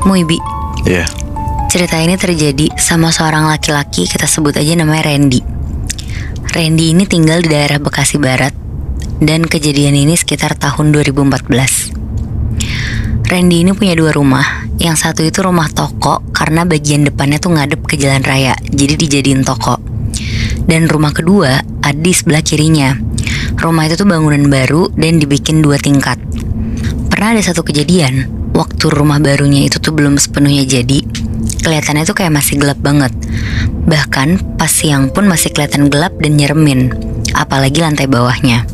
Muibi, Iya. cerita ini terjadi sama seorang laki-laki, kita sebut aja namanya Randy. Randy ini tinggal di daerah Bekasi Barat, dan kejadian ini sekitar tahun 2014. Randy ini punya 2 rumah. Yang satu itu rumah toko karena bagian depannya tuh ngadep ke jalan raya, jadi dijadiin toko. Dan rumah kedua ada di sebelah kirinya. Rumah itu tuh bangunan baru dan dibikin 2 tingkat. Pernah ada satu kejadian, waktu rumah barunya itu tuh belum sepenuhnya jadi, kelihatannya tuh kayak masih gelap banget. Bahkan pas siang pun masih kelihatan gelap dan nyeremin, apalagi lantai bawahnya.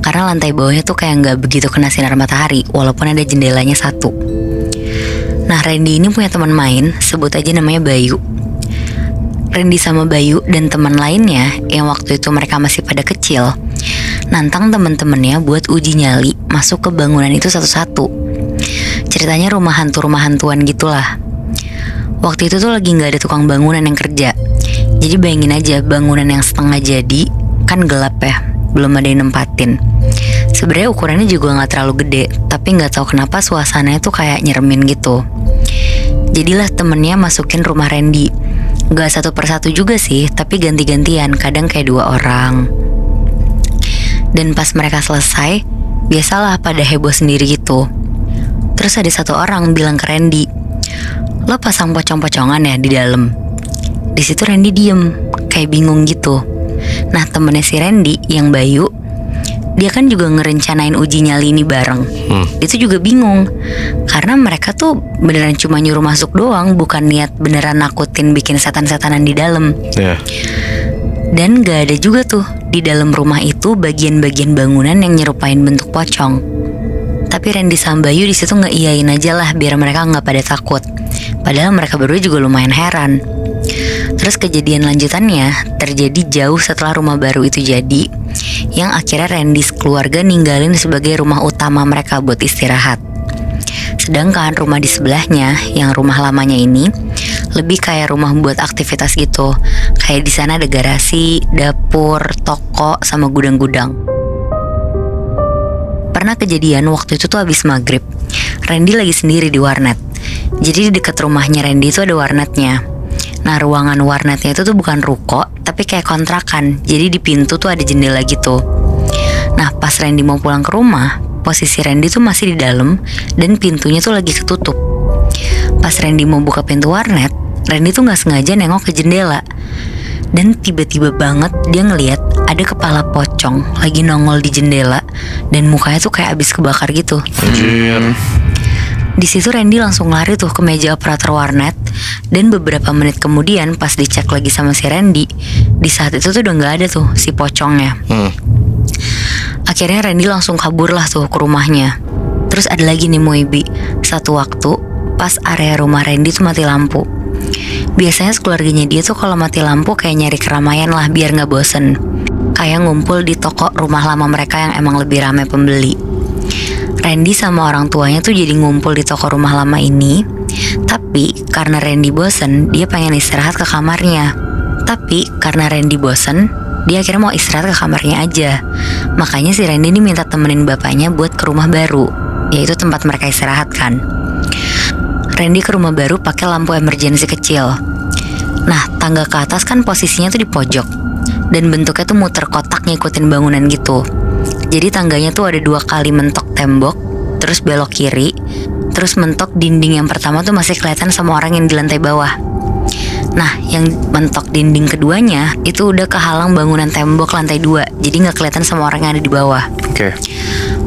Karena lantai bawahnya tuh kayak nggak begitu kena sinar matahari, walaupun ada jendelanya 1. Nah, Randy ini punya teman main, sebut aja namanya Bayu. Randy sama Bayu dan teman lainnya yang waktu itu mereka masih pada kecil, nantang temen-temennya buat uji nyali masuk ke bangunan itu satu-satu. Ceritanya rumah hantuan gitulah. Waktu itu tuh lagi nggak ada tukang bangunan yang kerja. Jadi bayangin aja, bangunan yang setengah jadi, kan gelap ya, belum ada yang nempatin. Sebenarnya ukurannya juga nggak terlalu gede, tapi nggak tahu kenapa suasananya tuh kayak nyeremin gitu. Jadilah temennya masukin rumah Randy. Gak satu persatu juga sih, tapi ganti-gantian, kadang kayak 2 orang. Dan pas mereka selesai, biasalah pada heboh sendiri gitu. Terus ada 1 orang bilang ke Randy, "Lo pasang pocong-pocongan ya di dalam?" Di situ Randy diem, kayak bingung gitu. Nah, temennya si Randy yang Bayu, dia kan juga ngerencanain uji nyali ini bareng. Dia tuh juga bingung, karena mereka tuh beneran cuma nyuruh masuk doang, bukan niat beneran nakutin bikin setan-setanan di dalam. Dan gak ada juga tuh di dalam rumah itu bagian-bagian bangunan yang nyerupain bentuk pocong. Tapi Randy sama Bayu di situ ngeiyain aja lah biar mereka nggak pada takut. Padahal mereka berdua juga lumayan heran. Terus kejadian lanjutannya terjadi jauh setelah rumah baru itu jadi, yang akhirnya Randy keluarga ninggalin sebagai rumah utama mereka buat istirahat. Sedangkan rumah di sebelahnya, yang rumah lamanya ini, lebih kayak rumah buat aktivitas gitu. Kayak di sana ada garasi, dapur, toko, sama gudang-gudang. Pernah kejadian waktu itu tuh habis maghrib, Randy lagi sendiri di warnet. Jadi di dekat rumahnya Randy itu ada warnetnya. Nah, ruangan warnetnya itu tuh bukan ruko, tapi kayak kontrakan. Jadi di pintu tuh ada jendela gitu. Nah, pas Randy mau pulang ke rumah, posisi Randy tuh masih di dalam dan pintunya tuh lagi ketutup. Pas Randy mau buka pintu warnet, Randy tuh gak sengaja nengok ke jendela. Dan tiba-tiba banget dia ngeliat ada kepala pocong lagi nongol di jendela dan mukanya tuh kayak abis kebakar gitu. Anjir. Di situ Randy langsung lari tuh ke meja operator warnet. Dan beberapa menit kemudian pas dicek lagi sama si Randy, di saat itu tuh udah gak ada tuh si pocongnya. Akhirnya Randy langsung kabur lah tuh ke rumahnya. Terus ada lagi nih Moibi, satu waktu pas area rumah Randy tuh mati lampu. Biasanya keluarganya dia tuh kalau mati lampu kayak nyari keramaian lah biar gak bosen. Kayak ngumpul di toko rumah lama mereka yang emang lebih ramai pembeli. Randy sama orang tuanya tuh jadi ngumpul di toko rumah lama ini. Tapi karena Randy bosen, dia pengen istirahat ke kamarnya. Tapi karena Randy bosen, dia akhirnya mau istirahat ke kamarnya aja. Makanya si Randy ini minta temenin bapaknya buat ke rumah baru, yaitu tempat mereka istirahat kan. Randy ke rumah baru pakai lampu emergensi kecil. Nah, tangga ke atas kan posisinya tuh di pojok, dan bentuknya tuh muter kotak ngikutin bangunan gitu. Jadi tangganya tuh ada 2 kali mentok tembok, terus belok kiri, terus mentok dinding yang pertama tuh masih kelihatan sama orang yang di lantai bawah. Nah, yang mentok dinding keduanya itu udah kehalang bangunan tembok lantai 2, jadi gak kelihatan sama orang yang ada di bawah.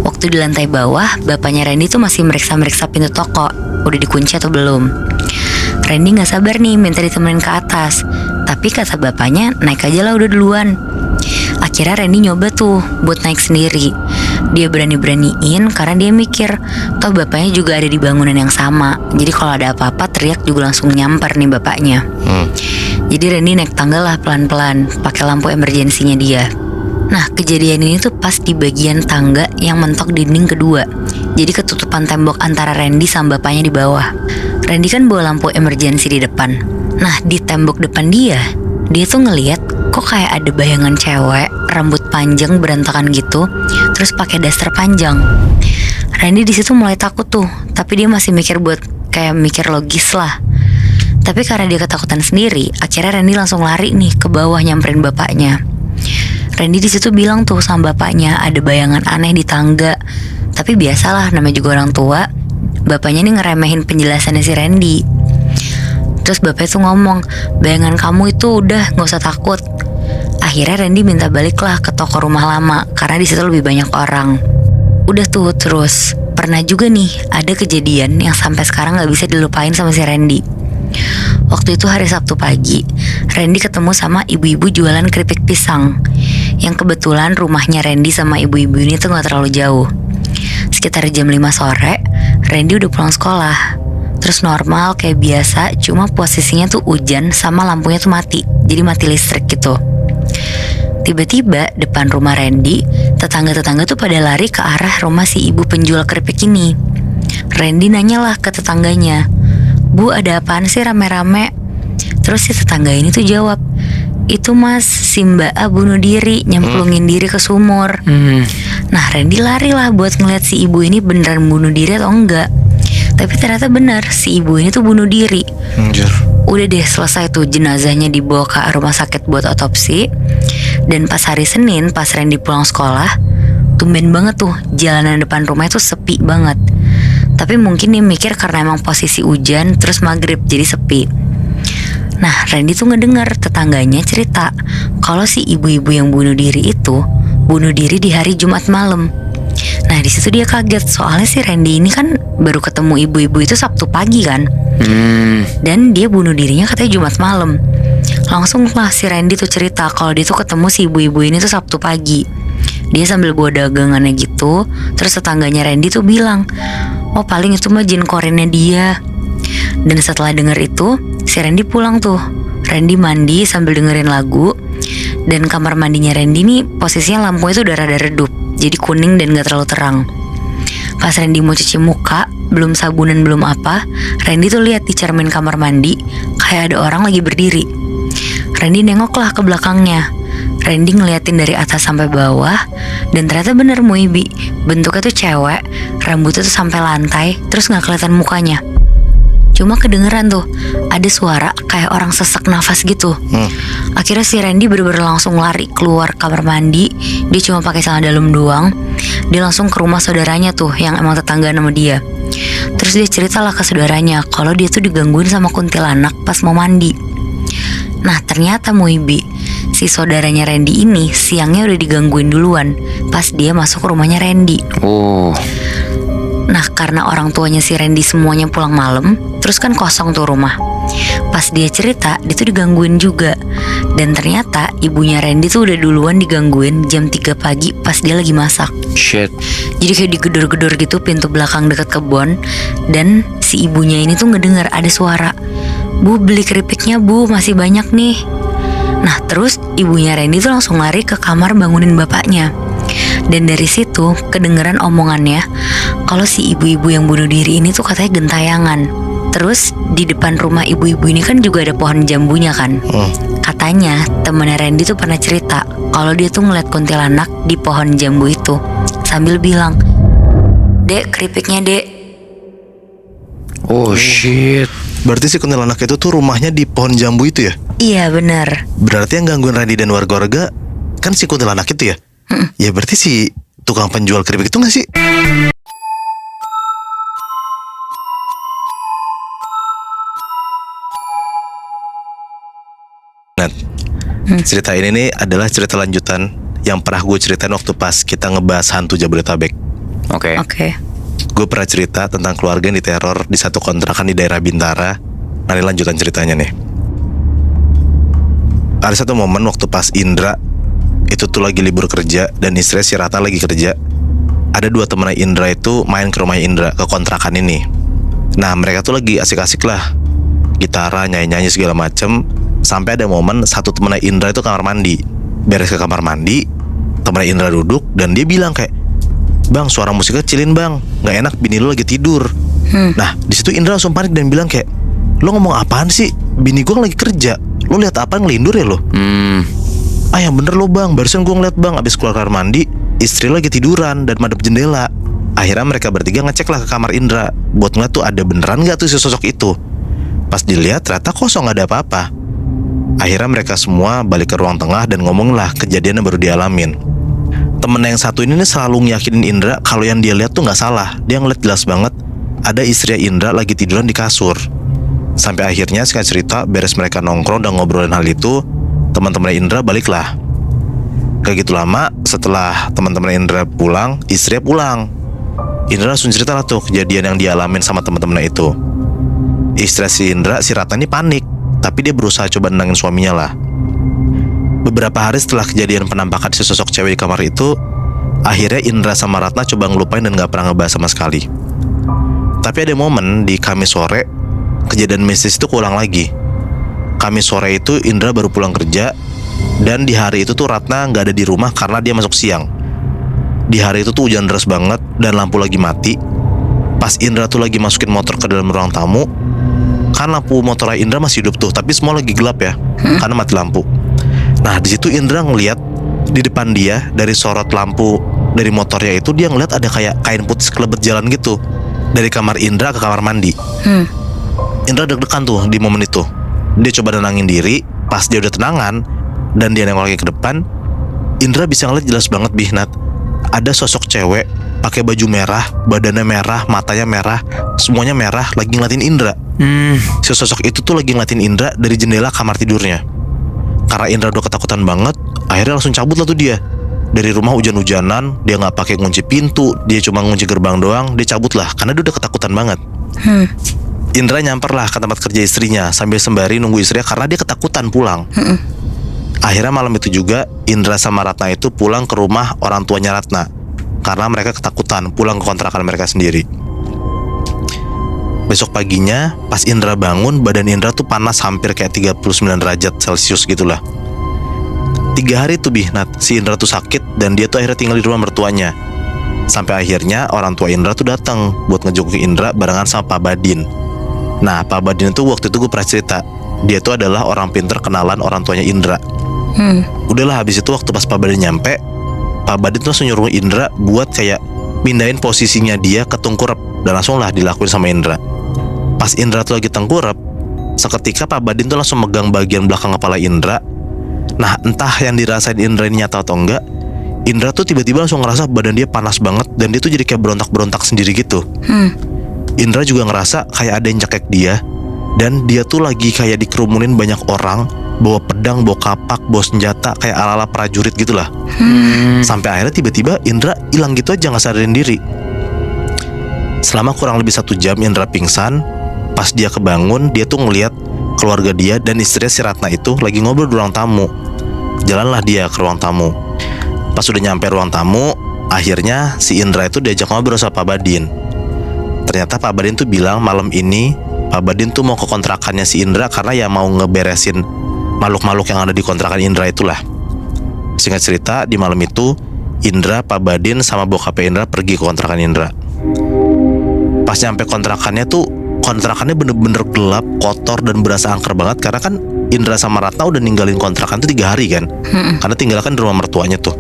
Waktu di lantai bawah, bapaknya Randy tuh masih meriksa-meriksa pintu toko, udah dikunci atau belum. Randy gak sabar nih minta ditemenin ke atas, tapi kata bapaknya naik aja lah udah duluan. Akhirnya Randy nyoba tuh buat naik sendiri. Dia berani-beraniin karena dia mikir toh bapaknya juga ada di bangunan yang sama. Jadi kalau ada apa-apa teriak juga langsung nyamper nih bapaknya. Jadi Randy naik tangga lah pelan-pelan pakai lampu emergensinya dia. Nah, kejadian ini tuh pas di bagian tangga yang mentok dinding kedua. Jadi ketutupan tembok antara Randy sama bapaknya di bawah. Randy kan bawa lampu emergensi di depan. Nah, di tembok depan dia tuh ngeliat kok kayak ada bayangan cewek, rambut panjang berantakan gitu, terus pakai daster panjang. Randy di situ mulai takut tuh, tapi dia masih mikir buat kayak mikir logis lah. Tapi karena dia ketakutan sendiri, akhirnya Randy langsung lari nih ke bawah nyamperin bapaknya. Randy di situ bilang tuh sama bapaknya ada bayangan aneh di tangga. Tapi biasalah, namanya juga orang tua. Bapaknya nih ngeremehin penjelasannya si Randy. Terus bapaknya tuh ngomong, bayangan kamu itu udah, gak usah takut. Akhirnya Randy minta baliklah ke toko rumah lama karena di situ lebih banyak orang. Udah tuh terus. Pernah juga nih ada kejadian yang sampai sekarang gak bisa dilupain sama si Randy. Waktu itu hari Sabtu pagi, Randy ketemu sama ibu-ibu jualan keripik pisang. Yang kebetulan rumahnya Randy sama ibu-ibu ini tuh gak terlalu jauh. Sekitar jam 5 sore, Randy udah pulang sekolah. Terus normal kayak biasa, cuma posisinya tuh hujan sama lampunya tuh mati. Jadi mati listrik gitu. Tiba-tiba depan rumah Randy, tetangga-tetangga tuh pada lari ke arah rumah si ibu penjual keripik ini. Randy nanyalah ke tetangganya, "Bu, ada apaan sih rame-rame?" Terus si tetangga ini tuh jawab, "Itu mas, si Mbak A bunuh diri, nyemplungin diri ke sumur." Nah Randy lari lah buat ngeliat si ibu ini beneran bunuh diri atau enggak. Tapi ternyata benar, si ibu ini tuh bunuh diri. Udah deh selesai tuh, jenazahnya dibawa ke rumah sakit buat otopsi. Dan pas hari Senin, pas Randy pulang sekolah, tumben banget tuh jalanan depan rumahnya tuh sepi banget. Tapi mungkin dia mikir karena emang posisi hujan, terus maghrib jadi sepi. Nah Randy tuh ngedengar tetangganya cerita kalau si ibu-ibu yang bunuh diri itu bunuh diri di hari Jumat malam. Nah di situ dia kaget, soalnya si Randy ini kan baru ketemu ibu-ibu itu Sabtu pagi kan. Dan dia bunuh dirinya katanya Jumat malam. Langsung lah si Randy tuh cerita kalau dia tuh ketemu si ibu-ibu ini tuh Sabtu pagi. Dia sambil bawa dagangannya gitu. Terus tetangganya Randy tuh bilang, "Oh paling itu mah jin korennya dia." Dan setelah denger itu, si Randy pulang tuh. Randy mandi sambil dengerin lagu. Dan kamar mandinya Randy nih posisinya lampunya tuh udah rada redup, jadi kuning dan gak terlalu terang. Pas Randy mau cuci muka, belum sabunan belum apa, Randy tuh lihat di cermin kamar mandi kayak ada orang lagi berdiri. Randy nengoklah ke belakangnya. Randy ngeliatin dari atas sampai bawah, dan ternyata bener Muibi, bentuknya tuh cewek, rambutnya tuh sampai lantai, terus gak kelihatan mukanya. Cuma kedengeran tuh ada suara kayak orang sesak nafas gitu. Akhirnya si Randy bener-bener langsung lari keluar kamar mandi. Dia cuma pakai celana dalam doang. Dia langsung ke rumah saudaranya tuh yang emang tetangga sama dia. Terus dia ceritalah ke saudaranya kalau dia tuh digangguin sama kuntilanak pas mau mandi. Nah ternyata Muibi, si saudaranya Randy ini siangnya udah digangguin duluan pas dia masuk ke rumahnya Randy. Nah karena orang tuanya si Randy semuanya pulang malam, terus kan kosong tuh rumah. Pas dia cerita, dia tuh digangguin juga. Dan ternyata ibunya Randy tuh udah duluan digangguin jam 3 pagi pas dia lagi masak. Jadi kayak digedor-gedor gitu pintu belakang dekat kebun. Dan si ibunya ini tuh ngedengar ada suara, "Bu, beli keripiknya bu, masih banyak nih." Nah terus ibunya Randy tuh langsung lari ke kamar bangunin bapaknya. Dan dari situ kedengeran omongannya kalau si ibu-ibu yang bunuh diri ini tuh katanya gentayangan. Terus di depan rumah ibu-ibu ini kan juga ada pohon jambunya kan. Katanya temennya Randy tuh pernah cerita kalau dia tuh ngeliat kuntilanak di pohon jambu itu sambil bilang, "Dek, keripiknya dek." Oh shit. Berarti si kuntilanak itu tuh rumahnya di pohon jambu itu ya? Iya benar. Berarti yang gangguin Randy dan warga-warga kan si kuntilanak itu ya? Ya berarti si tukang penjual keripik itu gak sih? Cerita ini nih adalah cerita lanjutan yang pernah gue ceritain waktu pas kita ngebahas hantu Jabodetabek. Oke. Gue pernah cerita tentang keluarga yang diteror di satu kontrakan di daerah Bintara. Nah ini lanjutan ceritanya nih. Ada satu momen waktu pas Indra itu tuh lagi libur kerja dan istrinya si Rata lagi kerja. Ada dua temen Indra itu main ke rumah Indra, ke kontrakan ini. Nah mereka tuh lagi asik-asik lah, gitaran, nyanyi-nyanyi segala macem. Sampai ada momen satu temen Indra itu kamar mandi. Beres ke kamar mandi, temen Indra duduk dan dia bilang kayak, "Bang, suara musik kecilin bang, gak enak bini lu lagi tidur." Nah di situ Indra langsung panik dan bilang kayak, "Lo ngomong apaan sih? Bini gue lagi kerja. Lo lihat apa ngelindur ya lo?" "Ah yang bener lo bang, barusan gue ngeliat bang abis keluar kamar mandi, istri lagi tiduran dan madep jendela." Akhirnya mereka bertiga ngecek lah ke kamar Indra buat ngeliat tuh ada beneran gak tuh si sosok itu. Pas dilihat ternyata kosong, gak ada apa-apa. Akhirnya mereka semua balik ke ruang tengah dan ngomong lah kejadian yang baru dialamin. Temen yang satu ini nih selalu ngiyakinin Indra kalau yang dia lihat tuh gak salah. Dia ngeliat jelas banget ada istri Indra lagi tiduran di kasur. Sampai akhirnya singkat cerita, beres mereka nongkrong dan ngobrolin hal itu, teman-teman Indra baliklah. Gak gitu lama setelah teman-teman Indra pulang, istrinya pulang. Indra langsung cerita lah tuh kejadian yang dialamin sama teman-temannya itu. Istri si Indra, si Ratna ini panik, tapi dia berusaha coba nenangin suaminya lah. Beberapa hari setelah kejadian penampakan si sosok cewek di kamar itu, akhirnya Indra sama Ratna coba ngelupain dan gak pernah ngebahas sama sekali. Tapi ada momen di Kamis sore, kejadian mistis itu keulang lagi. Kamis sore itu Indra baru pulang kerja, dan di hari itu tuh Ratna gak ada di rumah karena dia masuk siang. Di hari itu tuh hujan deras banget dan lampu lagi mati. Pas Indra tuh lagi masukin motor ke dalam ruang tamu, kan lampu motor Indra masih hidup tuh, tapi semua lagi gelap ya, karena mati lampu. Nah di situ Indra ngeliat di depan dia dari sorot lampu dari motornya itu, dia ngeliat ada kayak kain putih kelebet jalan gitu dari kamar Indra ke kamar mandi. Indra deg-degan tuh di momen itu. Dia coba nenangin diri. Pas dia udah tenangan dan dia nengok lagi ke depan, Indra bisa ngeliat jelas banget Nat, ada sosok cewek pakai baju merah, badannya merah, matanya merah, semuanya merah, lagi ngeliatin Indra. Si sosok itu tuh lagi ngeliatin Indra dari jendela kamar tidurnya. Karena Indra udah ketakutan banget, akhirnya langsung cabut lah tuh dia dari rumah. Hujan-hujanan, dia nggak pakai kunci pintu, dia cuma ngunci gerbang doang. Dia cabut lah karena dia udah ketakutan banget. Indra nyamper lah ke tempat kerja istrinya sambil sembari nunggu istrinya karena dia ketakutan pulang. Akhirnya malam itu juga Indra sama Ratna itu pulang ke rumah orang tuanya Ratna karena mereka ketakutan pulang ke kontrakan mereka sendiri. Besok paginya pas Indra bangun, badan Indra tuh panas hampir kayak 39 derajat Celcius gitulah. 3 hari tuh Nat, si Indra tuh sakit dan dia tuh akhirnya tinggal di rumah mertuanya. Sampai akhirnya orang tua Indra tuh datang buat ngejenguk Indra barengan sama Pak Badin. Nah Pak Badin itu waktu itu gue pernah cerita, dia tuh adalah orang pinter kenalan orang tuanya Indra. Udahlah habis itu waktu pas Pak Badin nyampe, Pak Badin tuh langsung nyuruh Indra buat kayak pindahin posisinya dia ke tengkurap, dan langsung lah dilakuin sama Indra. Pas Indra tuh lagi tengkurap, seketika Pak Badin tuh langsung megang bagian belakang kepala Indra. Nah entah yang dirasain Indra ini nyata atau enggak, Indra tuh tiba-tiba langsung ngerasa badan dia panas banget dan dia tuh jadi kayak berontak-berontak sendiri gitu. Indra juga ngerasa kayak ada yang cekek dia, dan dia tuh lagi kayak dikerumunin banyak orang, bawa pedang, bawa kapak, bawa senjata kayak ala-ala prajurit gitulah. Sampai akhirnya tiba-tiba Indra hilang gitu aja, nggak sadarin diri. Selama kurang lebih 1 jam Indra pingsan. Pas dia kebangun, dia tuh ngeliat keluarga dia dan istrinya si Ratna itu lagi ngobrol di ruang tamu. Jalanlah dia ke ruang tamu. Pas udah nyampe ruang tamu, akhirnya si Indra itu diajak ngobrol sama Pak Badin. Ternyata Pak Badin tuh bilang malam ini Pak Badin tuh mau ke kontrakannya si Indra karena ya mau ngeberesin makhluk-makhluk yang ada di kontrakan Indra itulah. Singkat cerita, di malam itu Indra, Pak Badin sama bokapnya Indra pergi ke kontrakan Indra. Pas nyampe kontrakannya tuh, kontrakannya bener-bener gelap, kotor dan berasa angker banget. Karena kan Indra sama Ratna udah ninggalin kontrakan tuh 3 hari kan, karena tinggalkan di rumah mertuanya tuh.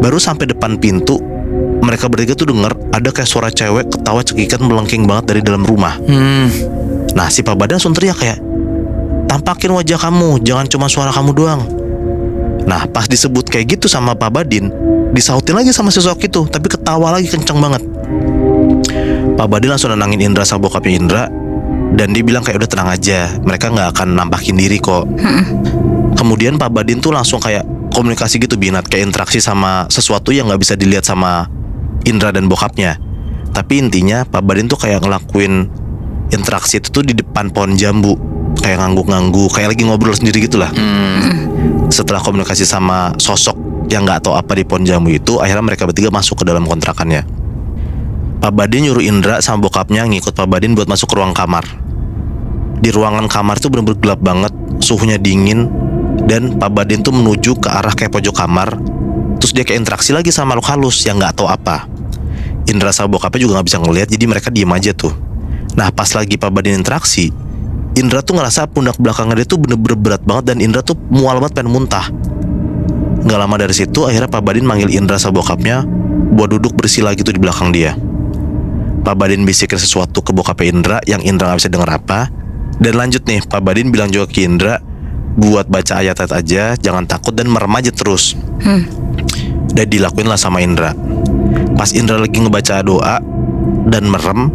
Baru sampai depan pintu, mereka bertiga tuh denger ada kayak suara cewek ketawa cekikan melengking banget dari dalam rumah. Nah si Pak Badin langsung teriak kayak, tampakin wajah kamu, jangan cuma suara kamu doang. Nah pas disebut kayak gitu sama Pak Badin, disautin lagi sama sosok itu, tapi ketawa lagi kenceng banget. Pak Badin langsung nenangin Indra sama bokapnya Indra, dan dia bilang kayak udah tenang aja, mereka gak akan nampakin diri kok. Kemudian Pak Badin tuh langsung kayak komunikasi gitu Binat, kayak interaksi sama sesuatu yang gak bisa dilihat sama Indra dan bokapnya. Tapi intinya Pak Badin tuh kayak ngelakuin interaksi itu tuh di depan pohon jambu, kayak ngangguk-ngangguk, kayak lagi ngobrol sendiri gitulah. Setelah komunikasi sama sosok yang gak tahu apa di pohon jambu itu, akhirnya mereka bertiga masuk ke dalam kontrakannya. Pak Badin nyuruh Indra sama bokapnya ngikut Pak Badin buat masuk ke ruang kamar. Di ruangan kamar tuh bener-bener gelap banget, suhunya dingin, dan Pak Badin tuh menuju ke arah kayak pojok kamar. Terus dia kayak interaksi lagi sama makhluk halus yang gak tahu apa. Indra sama bokapnya juga gak bisa ngeliat, jadi mereka diem aja tuh. Nah pas lagi Pak Badin interaksi, Indra tuh ngerasa pundak belakangnya dia tuh bener-bener berat banget, dan Indra tuh mual banget pengen muntah. Gak lama dari situ akhirnya Pak Badin manggil Indra sama bokapnya buat duduk bersila gitu di belakang dia. Pak Badin bisikin sesuatu ke bokapnya Indra yang Indra gak bisa denger apa. Dan lanjut nih, Pak Badin bilang juga ke Indra buat baca ayat-ayat aja, jangan takut dan merem aja terus. Dan dilakuin lah sama Indra. Pas Indra lagi ngebaca doa dan merem,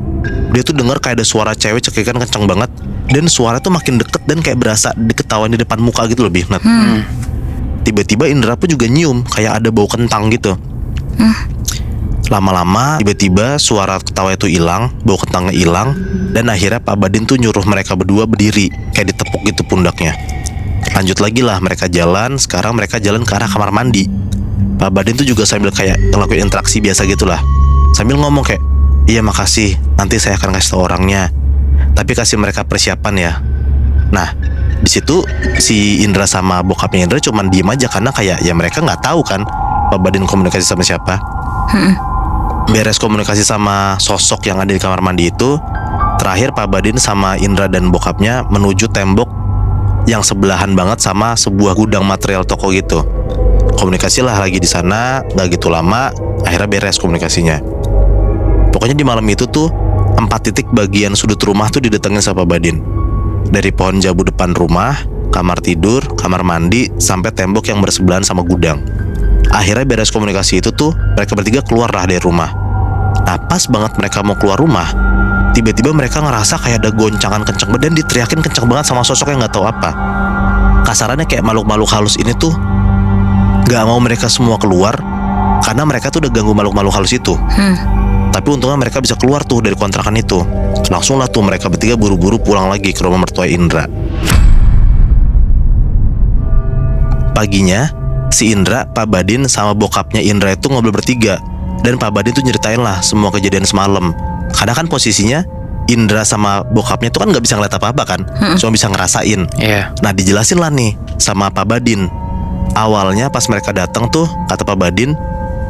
dia tuh denger kayak ada suara cewek cekikan kenceng banget. Dan suara tuh makin deket dan kayak berasa diketawain di depan muka gitu lebih. Tiba-tiba Indra pun juga nyium kayak ada bau kentang gitu. Lama-lama tiba-tiba suara ketawa itu hilang, bau kentangnya hilang. Dan akhirnya Pak Badin tuh nyuruh mereka berdua berdiri, kayak ditepuk gitu pundaknya. Lanjut lagi lah mereka jalan. Sekarang mereka jalan ke arah kamar mandi. Pak Badin tuh juga sambil kayak ngelakuin interaksi biasa gitulah, sambil ngomong kayak, iya makasih, nanti saya akan kasih tau orangnya, tapi kasih mereka persiapan ya. Nah di situ si Indra sama bokapnya Indra cuman diem aja karena kayak ya mereka nggak tahu kan Pak Badin komunikasi sama siapa. Beres komunikasi sama sosok yang ada di kamar mandi itu, terakhir Pak Badin sama Indra dan bokapnya menuju tembok yang sebelahan banget sama sebuah gudang material toko gitu. Komunikasi lah lagi di sana, nggak gitu lama, akhirnya beres komunikasinya. Pokoknya di malam itu tuh 4 titik bagian sudut rumah tuh didatengin sama Pak Badin. Dari pohon jambu depan rumah, kamar tidur, kamar mandi, sampai tembok yang bersebelahan sama gudang. Akhirnya beres komunikasi itu tuh mereka bertiga keluar lah dari rumah. Nah pas banget mereka mau keluar rumah, tiba-tiba mereka ngerasa kayak ada goncangan kenceng banget dan diteriakin kenceng banget sama sosok yang gak tahu apa. Kasarannya kayak makhluk-makhluk halus ini tuh gak mau mereka semua keluar karena mereka tuh udah ganggu makhluk-makhluk halus itu. Tapi untungnya mereka bisa keluar tuh dari kontrakan itu. Langsung lah tuh mereka bertiga buru-buru pulang lagi ke rumah mertua Indra. Paginya si Indra, Pak Badin sama bokapnya Indra itu ngobrol bertiga. Dan Pak Badin tuh nyeritain lah semua kejadian semalam. Karena kan posisinya Indra sama bokapnya tuh kan gak bisa ngeliat apa-apa kan, cuma bisa ngerasain. Nah dijelasin lah nih sama Pak Badin. Awalnya pas mereka datang tuh, kata Pak Badin,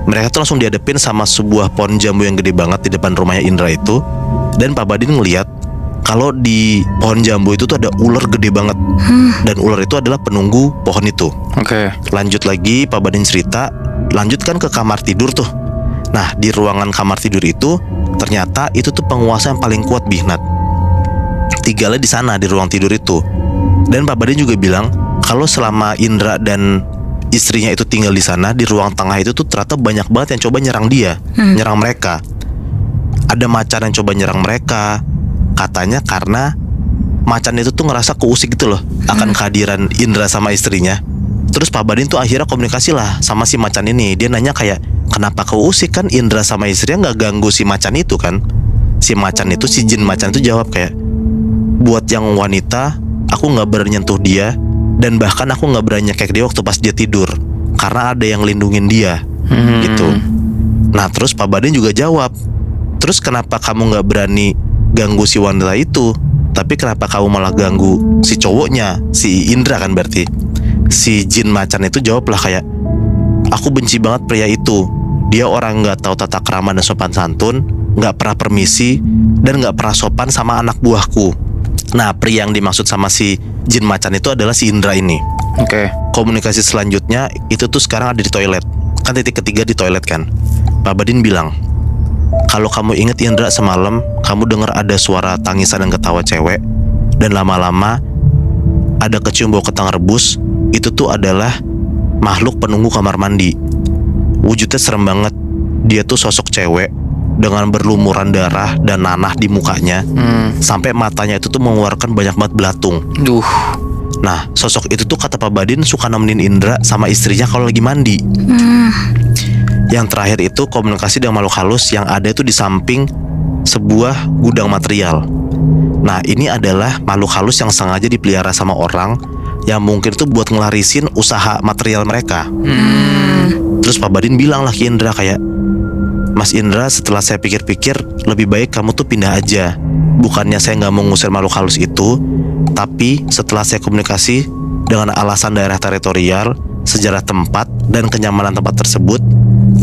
mereka tuh langsung dihadapin sama sebuah pohon jambu yang gede banget di depan rumahnya Indra itu. Dan Pak Badin ngeliat kalau di pohon jambu itu tuh ada ular gede banget. Dan ular itu adalah penunggu pohon itu. Lanjut lagi Pak Badin cerita, lanjutkan ke kamar tidur tuh. Nah di ruangan kamar tidur itu ternyata itu tuh penguasa yang paling kuat Bihnat. Tinggalnya di sana di ruang tidur itu. Dan Pak Badin juga bilang kalau selama Indra dan istrinya itu tinggal di sana, di ruang tengah itu tuh ternyata banyak banget yang coba nyerang dia, nyerang mereka. Ada macan yang coba nyerang mereka. Katanya karena macan itu tuh ngerasa keusik gitu loh akan kehadiran Indra sama istrinya. Terus Pak Badin tuh akhirnya komunikasi lah sama si macan ini. Dia nanya kayak, kenapa keusik, kan Indra sama istrinya gak ganggu si macan itu kan. Si macan itu, si jin macan itu jawab kayak, buat yang wanita aku gak berani nyentuh dia. Dan bahkan aku gak berani nyekek dia waktu pas dia tidur, karena ada yang lindungin dia gitu. Nah terus Pak Badin juga jawab, terus kenapa kamu gak berani ganggu si wanita itu, tapi kenapa kamu malah ganggu si cowoknya, si Indra kan berarti. Si jin macan itu jawab lah kayak, aku benci banget pria itu. Dia orang gak tahu tata krama dan sopan santun, gak pernah permisi, dan gak pernah sopan sama anak buahku. Nah pria yang dimaksud sama si jin macan itu adalah si Indra ini. Komunikasi selanjutnya itu tuh sekarang ada di toilet. Kan titik ketiga di toilet kan. Pak Badin bilang, kalau kamu inget Indra semalam, kamu dengar ada suara tangisan dan ketawa cewek. Dan lama-lama ada kecium bau kentang rebus. Itu tuh adalah makhluk penunggu kamar mandi. Wujudnya serem banget. Dia tuh sosok cewek dengan berlumuran darah dan nanah di mukanya. Sampai matanya itu tuh mengeluarkan banyak banget belatung. Nah sosok itu tuh kata Pak Badin suka nemenin Indra sama istrinya kalau lagi mandi. Yang terakhir itu komunikasi dengan makhluk halus yang ada itu di samping sebuah gudang material. Nah ini adalah makhluk halus yang sengaja dipelihara sama orang yang mungkin tuh buat ngelarisin usaha material mereka. Terus Pak Badin bilang lah ke Indra kayak, Mas Indra, setelah saya pikir-pikir, lebih baik kamu tuh pindah aja. Bukannya saya gak mau ngusir makhluk halus itu, tapi setelah saya komunikasi dengan alasan daerah teritorial, sejarah tempat, dan kenyamanan tempat tersebut,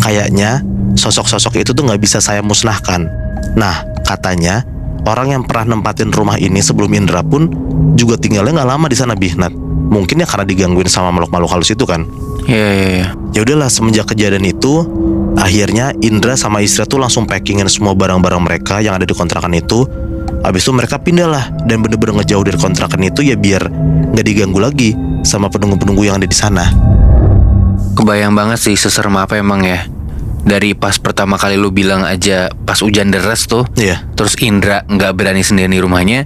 kayaknya sosok-sosok itu tuh gak bisa saya musnahkan. Nah katanya orang yang pernah nempatin rumah ini sebelum Indra pun juga tinggalnya gak lama di sana Bihnat. Mungkin ya karena digangguin sama makhluk-makhluk halus itu kan. Ya udahlah, semenjak kejadian itu Akhirnya Indra sama istri tuh langsung packingin semua barang-barang mereka yang ada di kontrakan itu. Habis itu mereka pindah lah dan bener-bener ngejauh dari kontrakan itu ya biar nggak diganggu lagi sama penunggu-penunggu yang ada di sana. Kebayang banget sih seserem apa emang ya. Dari pas pertama kali lu bilang aja pas hujan deras tuh, Iya. terus Indra nggak berani sendiri di rumahnya.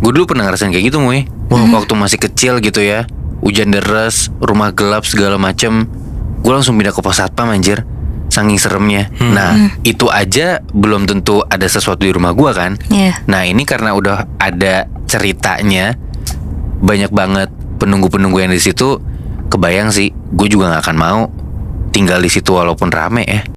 Gue dulu pernah ngerasain kayak gitu, Muy. Waktu masih kecil gitu ya, hujan deras, rumah gelap segala macem. Gue langsung pindah ke pos satpam anjir. Saking seremnya. Nah, itu aja belum tentu ada sesuatu di rumah gua kan. Iya. Nah, ini karena udah ada ceritanya, banyak banget penunggu-penunggu yang di situ. Kebayang sih, gue juga nggak akan mau tinggal di situ walaupun rame ya.